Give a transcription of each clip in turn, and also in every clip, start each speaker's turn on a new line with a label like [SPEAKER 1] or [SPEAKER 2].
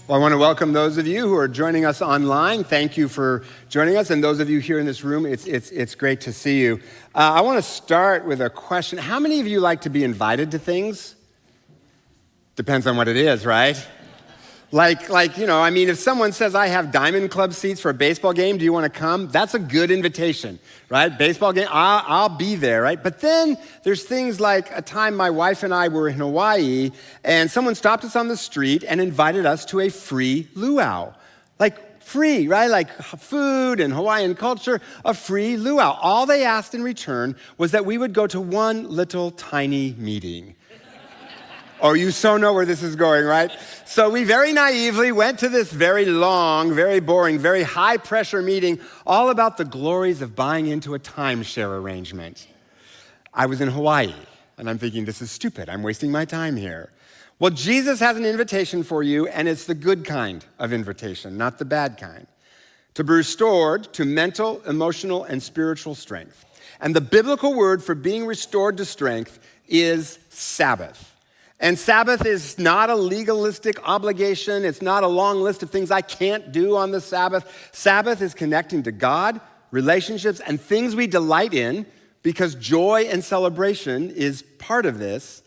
[SPEAKER 1] Well, I want to welcome those of you who are joining us online. Thank you for joining us. And those of you here in this room, it's great to see you. I want to start with a question. How many of you like to be invited to things? Depends on what it is, right? If someone says, I have Diamond Club seats for a baseball game, do you want to come? That's a good invitation, right? Baseball game, I'll be there, right? But then there's things like a time my wife and I were in Hawaii, and someone stopped us on the street and invited us to a free luau. Like free, right? Like food and Hawaiian culture, a free luau. All they asked in return was that we would go to one little tiny meeting. Oh, you so know where this is going, right? So we very naively went to this very long, very boring, very high-pressure meeting all about the glories of buying into a timeshare arrangement. I was in Hawaii, and I'm thinking, this is stupid. I'm wasting my time here. Well, Jesus has an invitation for you, and it's the good kind of invitation, not the bad kind. To be restored to mental, emotional, and spiritual strength. And the biblical word for being restored to strength is Sabbath. And Sabbath is not a legalistic obligation. It's not a long list of things I can't do on the Sabbath. Sabbath is connecting to God, relationships, and things we delight in, because joy and celebration is part of this,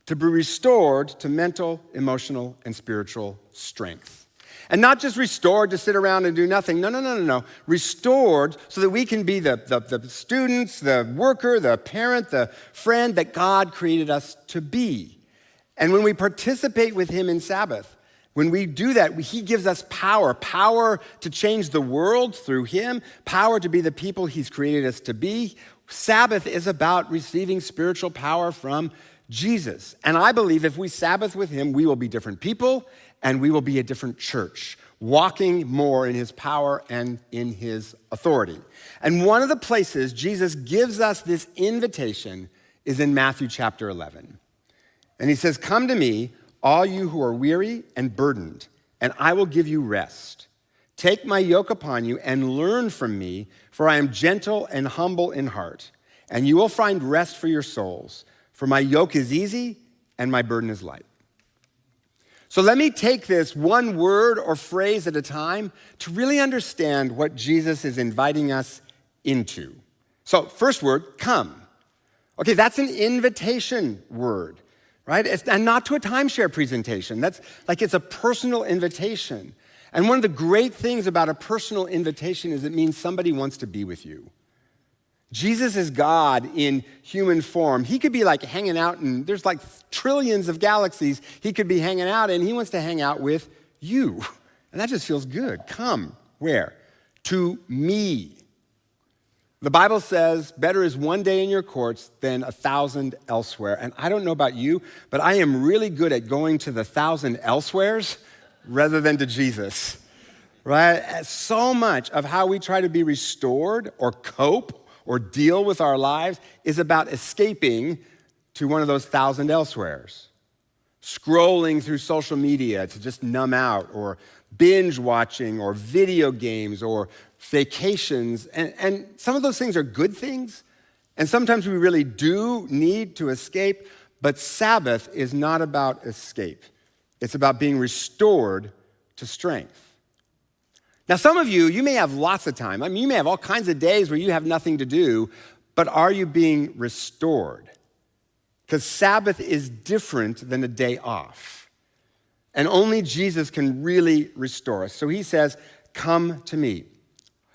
[SPEAKER 1] to be restored to mental, emotional, and spiritual strength. And not just restored to sit around and do nothing. No. Restored so that we can be the students, the worker, the parent, the friend that God created us to be. And when we participate with him in Sabbath, when we do that, he gives us power to change the world through him, power to be the people he's created us to be. Sabbath is about receiving spiritual power from Jesus. And I believe if we Sabbath with him, we will be different people and we will be a different church, walking more in his power and in his authority. And one of the places Jesus gives us this invitation is in Matthew chapter 11. And he says, come to me, all you who are weary and burdened, and I will give you rest. Take my yoke upon you and learn from me, for I am gentle and humble in heart, and you will find rest for your souls. For my yoke is easy and my burden is light. So let me take this one word or phrase at a time to really understand what Jesus is inviting us into. So first word, come. Okay, that's an invitation word. Right? And not to a timeshare presentation. That's like it's a personal invitation. And one of the great things about a personal invitation is it means somebody wants to be with you. Jesus is God in human form. He could be like hanging out, and there's like trillions of galaxies he could be hanging out in. He wants to hang out with you. And that just feels good. Come. Where? To me. The Bible says, better is one day in your courts than 1,000 elsewhere. And I don't know about you, but I am really good at going to the 1,000 elsewheres rather than to Jesus, right? So much of how we try to be restored or cope or deal with our lives is about escaping to one of those 1,000 elsewheres. Scrolling through social media to just numb out, or binge watching, or video games, or vacations, and some of those things are good things, and sometimes we really do need to escape, but Sabbath is not about escape. It's about being restored to strength. Now, some of you may have lots of time. I mean, you may have all kinds of days where you have nothing to do, but are you being restored? Because Sabbath is different than a day off, and only Jesus can really restore us. So he says, come to me.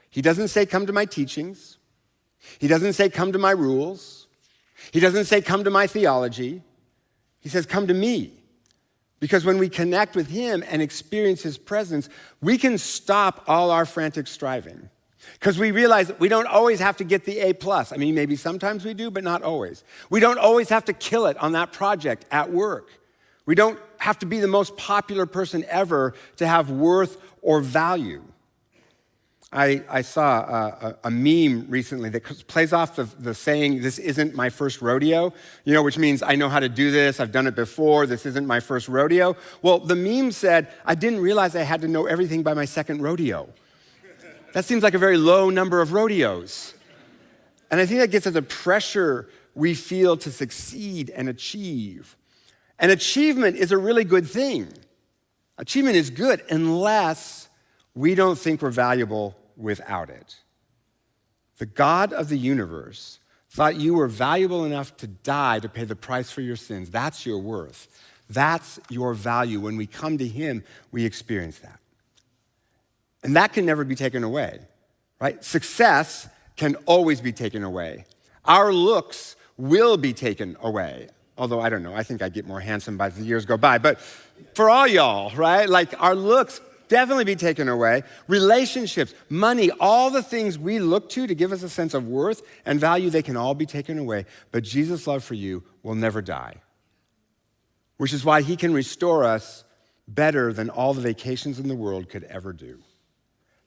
[SPEAKER 1] He doesn't say, come to my teachings. He doesn't say, come to my rules. He doesn't say, come to my theology. He says, come to me. Because when we connect with him and experience his presence, we can stop all our frantic striving. Because we realize that we don't always have to get the A+. I mean, maybe sometimes we do, but not always. We don't always have to kill it on that project at work. We don't have to be the most popular person ever to have worth or value. I saw a meme recently that plays off the saying, this isn't my first rodeo, which means I know how to do this, I've done it before, this isn't my first rodeo. Well, the meme said, I didn't realize I had to know everything by my second rodeo. That seems like a very low number of rodeos. And I think that gets at the pressure we feel to succeed and achieve. And achievement is a really good thing. Achievement is good unless we don't think we're valuable without it. The God of the universe thought you were valuable enough to die to pay the price for your sins. That's your worth. That's your value. When we come to him, we experience that. And that can never be taken away, right? Success can always be taken away. Our looks will be taken away. Although, I don't know, I think I get more handsome as the years go by. But for all y'all, right? Like, our looks definitely be taken away. Relationships, money, all the things we look to give us a sense of worth and value, they can all be taken away. But Jesus' love for you will never die, which is why he can restore us better than all the vacations in the world could ever do.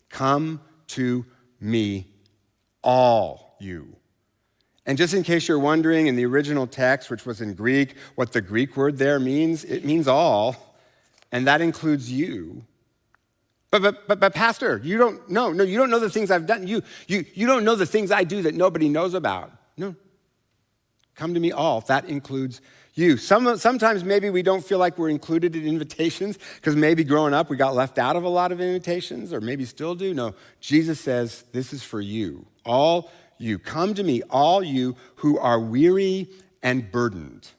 [SPEAKER 1] Come to me, all you. And just in case you're wondering, in the original text, which was in Greek, what the Greek word there means, it means all, and that includes you. But Pastor, you don't know. No, you don't know the things I've done. You don't know the things I do that nobody knows about. No. Come to me all. That includes you. Sometimes maybe we don't feel like we're included in invitations because maybe growing up we got left out of a lot of invitations, or maybe still do. No, Jesus says this is for you. All you. Come to me, all you who are weary and burdened.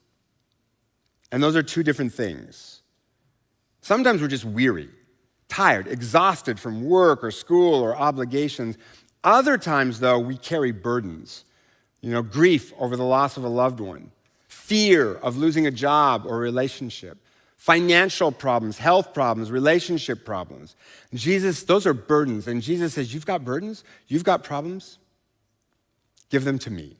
[SPEAKER 1] And those are two different things. Sometimes we're just weary, tired, exhausted from work or school or obligations. Other times, though, we carry burdens. Grief over the loss of a loved one, fear of losing a job or relationship, financial problems, health problems, relationship problems. Jesus, those are burdens. And Jesus says, you've got burdens? You've got problems? Give them to me.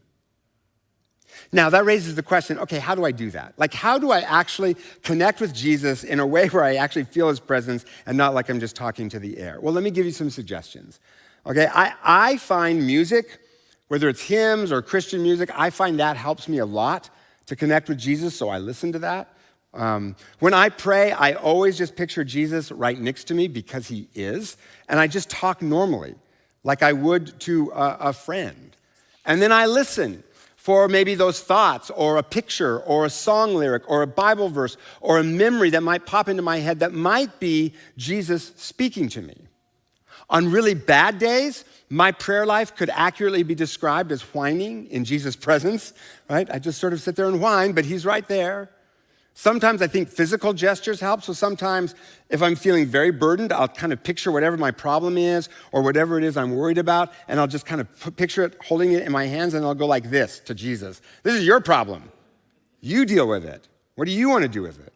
[SPEAKER 1] Now, that raises the question, okay, how do I do that? Like, how do I actually connect with Jesus in a way where I actually feel his presence and not like I'm just talking to the air? Well, let me give you some suggestions. Okay, I find music, whether it's hymns or Christian music, I find that helps me a lot to connect with Jesus, so I listen to that. When I pray, I always just picture Jesus right next to me because he is, and I just talk normally, like I would to a friend. And then I listen for maybe those thoughts or a picture or a song lyric or a Bible verse or a memory that might pop into my head that might be Jesus speaking to me. On really bad days, my prayer life could accurately be described as whining in Jesus' presence, right? I just sort of sit there and whine, but he's right there. Sometimes I think physical gestures help. So sometimes if I'm feeling very burdened, I'll kind of picture whatever my problem is or whatever it is I'm worried about, and I'll just kind of picture it, holding it in my hands, and I'll go like this to Jesus. This is your problem. You deal with it. What do you want to do with it?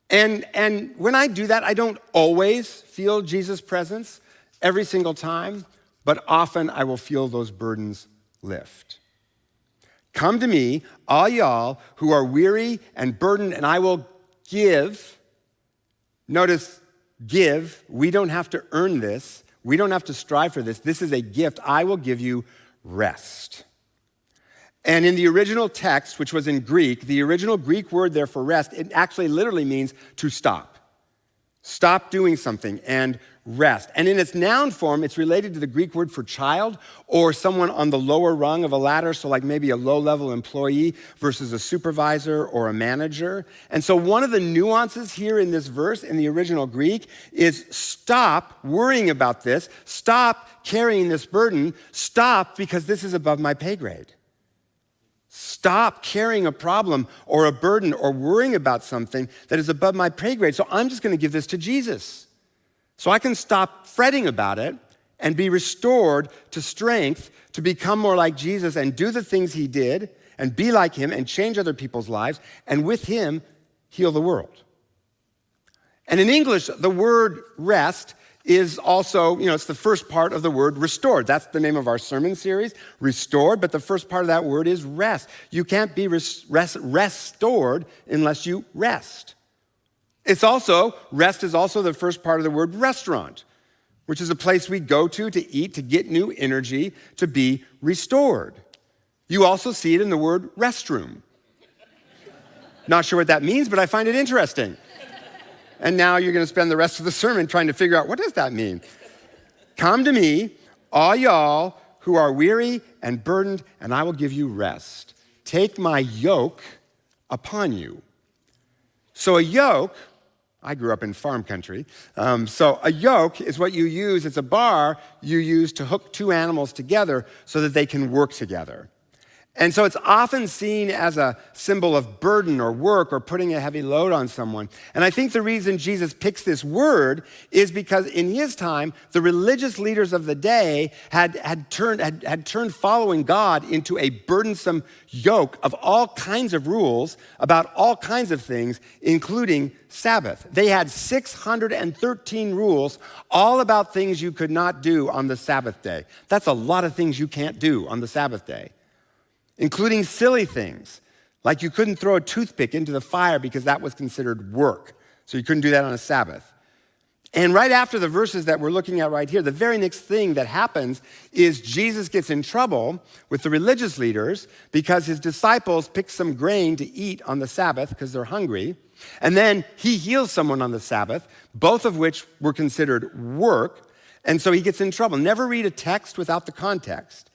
[SPEAKER 1] And when I do that, I don't always feel Jesus' presence every single time, but often I will feel those burdens lift. Come to me, all y'all who are weary and burdened, and I will give. Notice, give. We don't have to earn this. We don't have to strive for this. This is a gift. I will give you rest. And in the original text, which was in Greek, the original Greek word there for rest, it actually literally means to stop. Stop doing something and rest. And in its noun form, it's related to the Greek word for child or someone on the lower rung of a ladder, so like maybe a low-level employee versus a supervisor or a manager. And so one of the nuances here in this verse in the original Greek is stop worrying about this, stop carrying this burden, stop because this is above my pay grade. Stop carrying a problem or a burden or worrying about something that is above my pay grade. So I'm just going to give this to Jesus. So I can stop fretting about it and be restored to strength to become more like Jesus and do the things he did and be like him and change other people's lives and with him heal the world. And in English, the word rest is also, it's the first part of the word restored. That's the name of our sermon series, restored, but the first part of that word is rest. You can't be restored unless you rest. Rest is also the first part of the word restaurant, which is a place we go to eat, to get new energy, to be restored. You also see it in the word restroom. Not sure what that means, but I find it interesting. And now you're going to spend the rest of the sermon trying to figure out, what does that mean? Come to me, all y'all who are weary and burdened, and I will give you rest. Take my yoke upon you. So a yoke, I grew up in farm country. So a yoke is what you use, it's a bar you use to hook two animals together so that they can work together. And so it's often seen as a symbol of burden or work or putting a heavy load on someone. And I think the reason Jesus picks this word is because in his time, the religious leaders of the day had turned following God into a burdensome yoke of all kinds of rules about all kinds of things, including Sabbath. They had 613 rules, all about things you could not do on the Sabbath day. That's a lot of things you can't do on the Sabbath day, including silly things, like you couldn't throw a toothpick into the fire because that was considered work. So you couldn't do that on a Sabbath. And right after the verses that we're looking at right here, the very next thing that happens is Jesus gets in trouble with the religious leaders because his disciples pick some grain to eat on the Sabbath because they're hungry. And then he heals someone on the Sabbath, both of which were considered work. And so he gets in trouble. Never read a text without the context.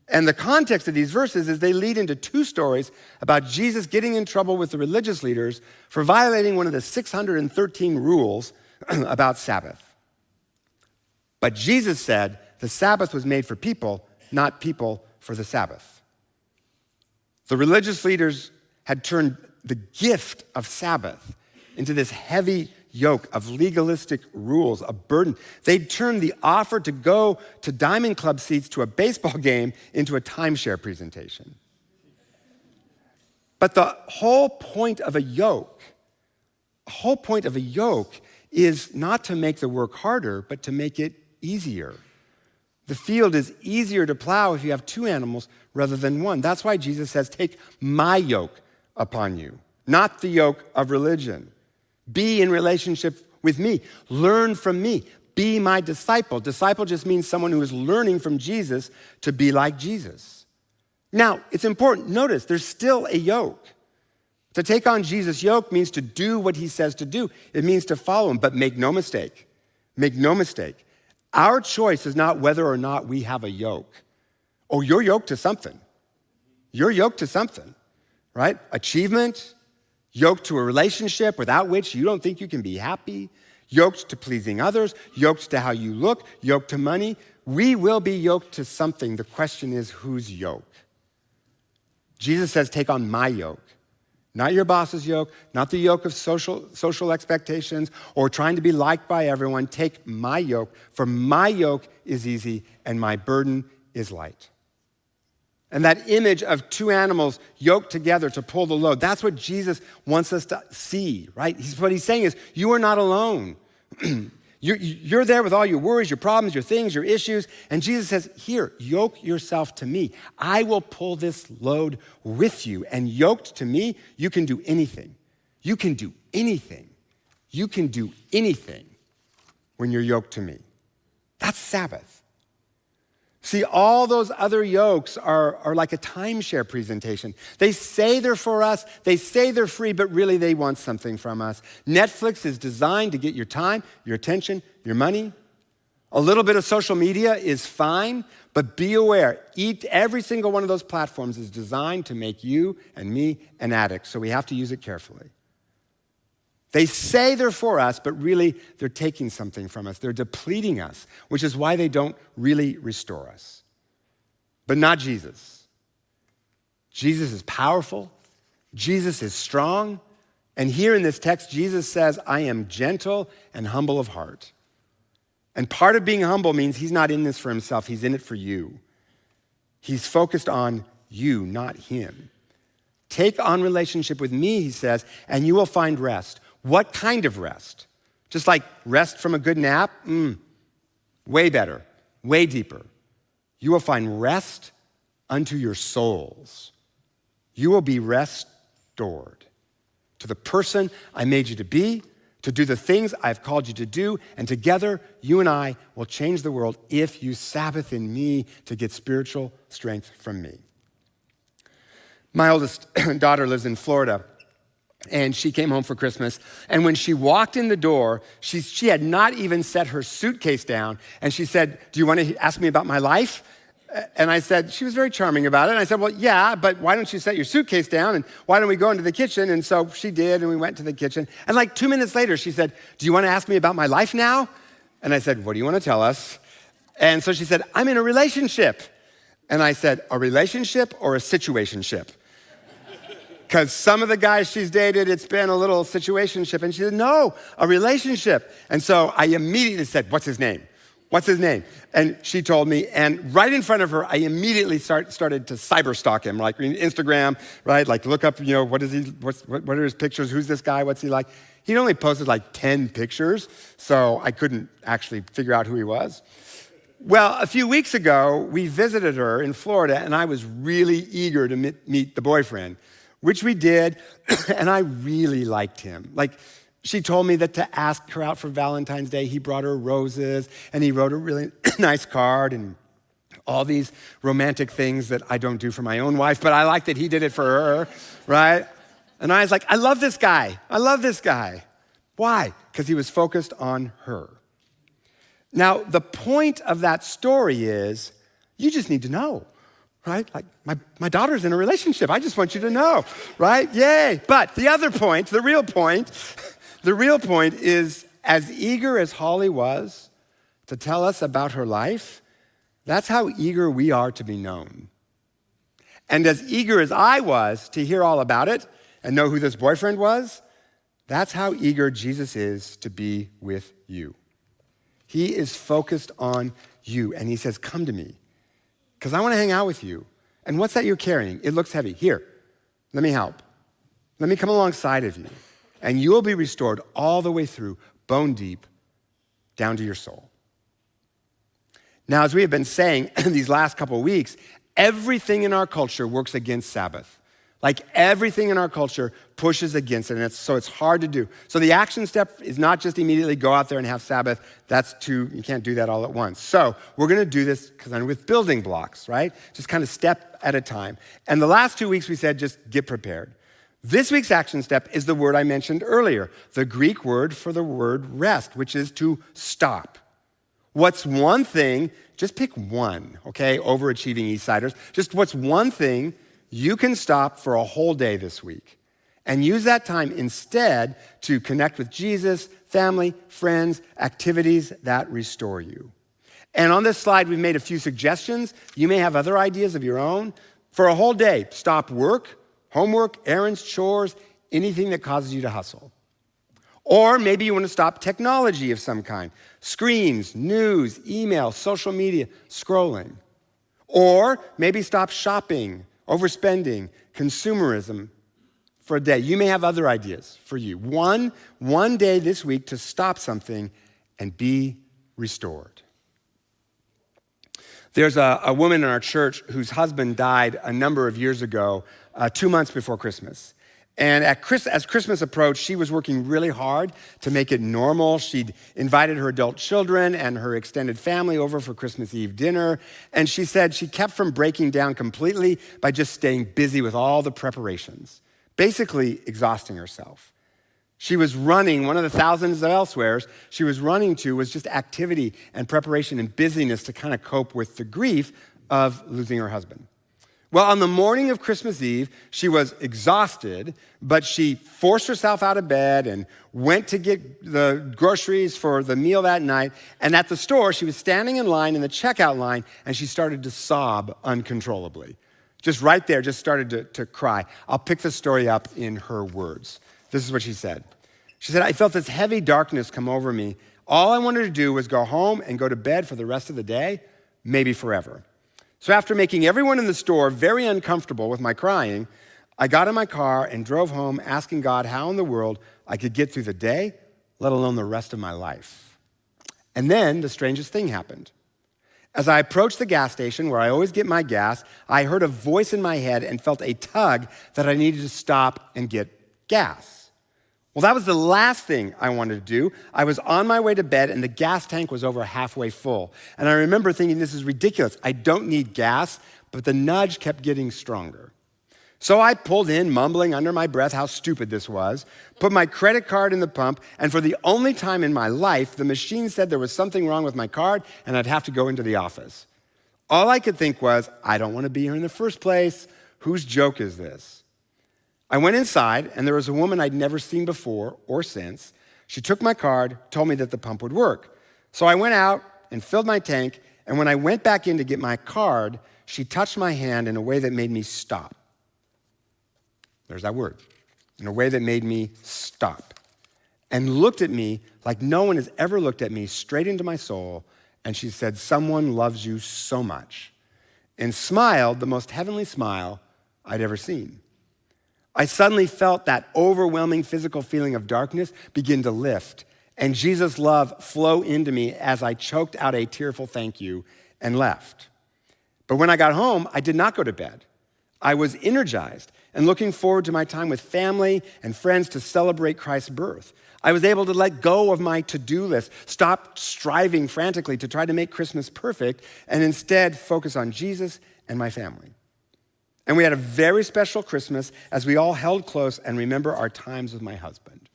[SPEAKER 1] And the context of these verses is they lead into two stories about Jesus getting in trouble with the religious leaders for violating one of the 613 rules about Sabbath. But Jesus said the Sabbath was made for people, not people for the Sabbath. The religious leaders had turned the gift of Sabbath into this heavy yoke of legalistic rules, a burden. They'd turned the offer to go to Diamond Club seats to a baseball game into a timeshare presentation. But the whole point of a yoke is not to make the work harder, but to make it easier. The field is easier to plow if you have two animals rather than one. That's why Jesus says, take my yoke upon you, not the yoke of religion. Be in relationship with me. Learn from me. Be my disciple. Disciple just means someone who is learning from Jesus to be like Jesus. Now, it's important. Notice, there's still a yoke. To take on Jesus' yoke means to do what he says to do. It means to follow him. But make no mistake. Make no mistake. Our choice is not whether or not we have a yoke. Oh, you're yoked to something. You're yoked to something, right? Achievement, yoked to a relationship without which you don't think you can be happy, yoked to pleasing others, yoked to how you look, yoked to money. We will be yoked to something. The question is, whose yoke? Jesus says, take on my yoke. Not your boss's yoke, not the yoke of social expectations or trying to be liked by everyone. Take my yoke, for my yoke is easy and my burden is light. And that image of two animals yoked together to pull the load, that's what Jesus wants us to see, right? What he's saying is, you are not alone. You're there with all your worries, your problems, your things, your issues. And Jesus says, here, yoke yourself to me. I will pull this load with you. And yoked to me, you can do anything. You can do anything. You can do anything when you're yoked to me. That's Sabbath. See, all those other yokes are like a timeshare presentation. They say they're for us, they say they're free, but really they want something from us. Netflix is designed to get your time, your attention, your money. A little bit of social media is fine, but be aware, every single one of those platforms is designed to make you and me an addict, so we have to use it carefully. They say they're for us, but really they're taking something from us. They're depleting us, which is why they don't really restore us. But not Jesus. Jesus is powerful. Jesus is strong. And here in this text, Jesus says, I am gentle and humble of heart. And part of being humble means he's not in this for himself. He's in it for you. He's focused on you, not him. Take on relationship with me, he says, and you will find rest. What kind of rest? Just like rest from a good nap? Way better, way deeper. You will find rest unto your souls. You will be restored to the person I made you to be, to do the things I've called you to do, and together you and I will change the world if you Sabbath in me to get spiritual strength from me. My oldest daughter lives in Florida. And she came home for Christmas. And when she walked in the door, she had not even set her suitcase down. And she said, do you want to ask me about my life? And I said, she was very charming about it. And I said, well, yeah, but why don't you set your suitcase down and why don't we go into the kitchen? And so she did, and we went to the kitchen. And like 2 minutes later, she said, do you want to ask me about my life now? And I said, what do you want to tell us? And so she said, I'm in a relationship. And I said, a relationship or a situationship? Because some of the guys she's dated, it's been a little situationship. And she said, no, a relationship. And so I immediately said, what's his name? What's his name? And she told me, and right in front of her, I immediately started to cyber stalk him, like Instagram, right? Like look up, what are his pictures? Who's this guy? What's he like? He'd only posted like 10 pictures, so I couldn't actually figure out who he was. Well, a few weeks ago, we visited her in Florida, and I was really eager to meet the boyfriend, which we did, and I really liked him. Like, she told me that to ask her out for Valentine's Day, he brought her roses, and he wrote a really nice card, and all these romantic things that I don't do for my own wife, but I like that he did it for her, right? And I was like, I love this guy. I love this guy. Why? Because he was focused on her. Now, the point of that story is, you just need to know, right? Like, my daughter's in a relationship. I just want you to know, right? Yay. But the other point, the real point is, as eager as Holly was to tell us about her life, that's how eager we are to be known. And as eager as I was to hear all about it and know who this boyfriend was, that's how eager Jesus is to be with you. He is focused on you, and he says, come to me, because I want to hang out with you. And what's that you're carrying? It looks heavy. Here, let me help. Let me come alongside of you, and you will be restored all the way through, bone deep, down to your soul. Now, as we have been saying these last couple of weeks, everything in our culture works against Sabbath. Like everything in our culture pushes against it, and so it's hard to do. So the action step is not just immediately go out there and have Sabbath. You can't do that all at once. So we're gonna do this with building blocks, right? Just kind of step at a time. And the last 2 weeks we said just get prepared. This week's action step is the word I mentioned earlier, the Greek word for the word rest, which is to stop. What's one thing, just pick one, okay, overachieving Eastsiders, just what's one thing you can stop for a whole day this week and use that time instead to connect with Jesus, family, friends, activities that restore you. And on this slide, we've made a few suggestions. You may have other ideas of your own. For a whole day, stop work, homework, errands, chores, anything that causes you to hustle. Or maybe you want to stop technology of some kind, screens, news, email, social media, scrolling. Or maybe stop shopping, overspending, consumerism for a day. You may have other ideas for you. One day this week to stop something and be restored. There's a woman in our church whose husband died a number of years ago, 2 months before Christmas. And as Christmas approached, she was working really hard to make it normal. She'd invited her adult children and her extended family over for Christmas Eve dinner. And she said she kept from breaking down completely by just staying busy with all the preparations, basically exhausting herself. She was running, one of the thousands of elsewheres she was running to was just activity and preparation and busyness to kind of cope with the grief of losing her husband. Well, on the morning of Christmas Eve, she was exhausted, but she forced herself out of bed and went to get the groceries for the meal that night. And at the store, she was standing in line in the checkout line, and she started to sob uncontrollably. Just right there, just started to cry. I'll pick the story up in her words. This is what she said. She said, I felt this heavy darkness come over me. All I wanted to do was go home and go to bed for the rest of the day, maybe forever. So after making everyone in the store very uncomfortable with my crying, I got in my car and drove home asking God how in the world I could get through the day, let alone the rest of my life. And then the strangest thing happened. As I approached the gas station where I always get my gas, I heard a voice in my head and felt a tug that I needed to stop and get gas. Well, that was the last thing I wanted to do. I was on my way to bed and the gas tank was over halfway full. And I remember thinking, this is ridiculous. I don't need gas, but the nudge kept getting stronger. So I pulled in, mumbling under my breath how stupid this was, put my credit card in the pump, and for the only time in my life, the machine said there was something wrong with my card and I'd have to go into the office. All I could think was, I don't want to be here in the first place. Whose joke is this? I went inside, and there was a woman I'd never seen before or since. She took my card, told me that the pump would work. So I went out and filled my tank, and when I went back in to get my card, she touched my hand in a way that made me stop. There's that word. In a way that made me stop. And looked at me like no one has ever looked at me, straight into my soul, and she said, "Someone loves you so much," and smiled the most heavenly smile I'd ever seen. I suddenly felt that overwhelming physical feeling of darkness begin to lift, and Jesus' love flow into me as I choked out a tearful thank you and left. But when I got home, I did not go to bed. I was energized and looking forward to my time with family and friends to celebrate Christ's birth. I was able to let go of my to-do list, stop striving frantically to try to make Christmas perfect, and instead focus on Jesus and my family. And we had a very special Christmas as we all held close and remember our times with my husband.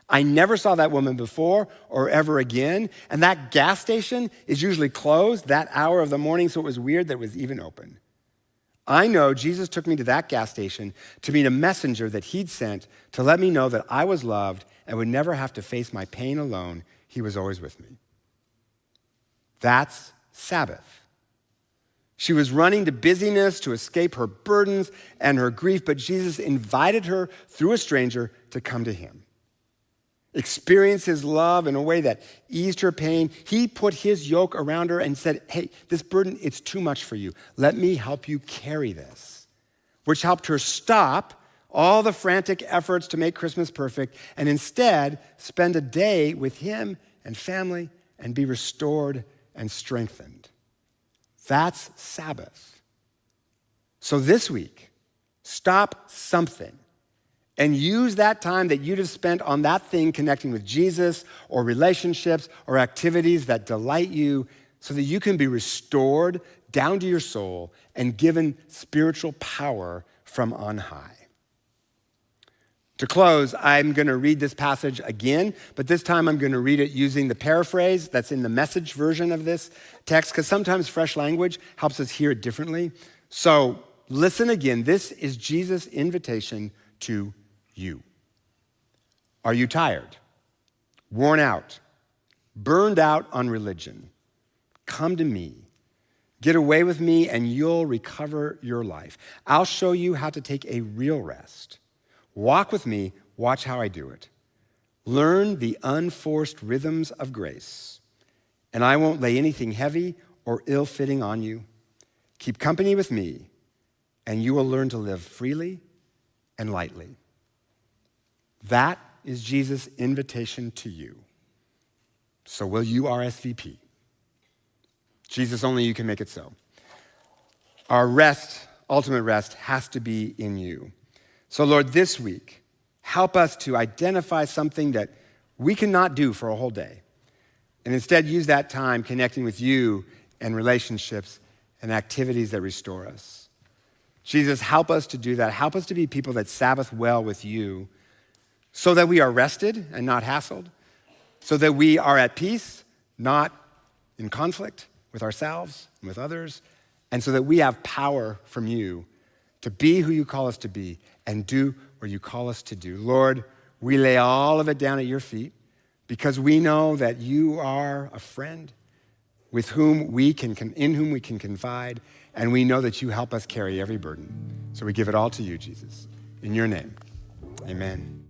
[SPEAKER 1] I never saw that woman before or ever again, and that gas station is usually closed that hour of the morning, so it was weird that it was even open. I know Jesus took me to that gas station to meet a messenger that he'd sent to let me know that I was loved and would never have to face my pain alone. He was always with me. That's Sabbath. She was running to busyness to escape her burdens and her grief, but Jesus invited her through a stranger to come to him. Experience his love in a way that eased her pain. He put his yoke around her and said, "Hey, this burden, it's too much for you. Let me help you carry this," which helped her stop all the frantic efforts to make Christmas perfect and instead spend a day with him and family and be restored and strengthened. That's Sabbath. So this week, stop something and use that time that you'd have spent on that thing connecting with Jesus or relationships or activities that delight you so that you can be restored down to your soul and given spiritual power from on high. To close, I'm going to read this passage again, but this time I'm going to read it using the paraphrase that's in the Message version of this text, because sometimes fresh language helps us hear it differently. So listen again. This is Jesus' invitation to you. Are you tired, worn out, burned out on religion? Come to me. Get away with me and you'll recover your life. I'll show you how to take a real rest. Walk with me, watch how I do it. Learn the unforced rhythms of grace, and I won't lay anything heavy or ill-fitting on you. Keep company with me, and you will learn to live freely and lightly. That is Jesus' invitation to you. So will you RSVP? Jesus, only you can make it so. Our rest, ultimate rest, has to be in you. So Lord, this week, help us to identify something that we cannot do for a whole day, and instead use that time connecting with you and relationships and activities that restore us. Jesus, help us to do that. Help us to be people that Sabbath well with you so that we are rested and not hassled, so that we are at peace, not in conflict with ourselves and with others, and so that we have power from you to be who you call us to be and do what you call us to do. Lord, we lay all of it down at your feet because we know that you are a friend with whom in whom we can confide, and we know that you help us carry every burden. So we give it all to you, Jesus. In your name, amen.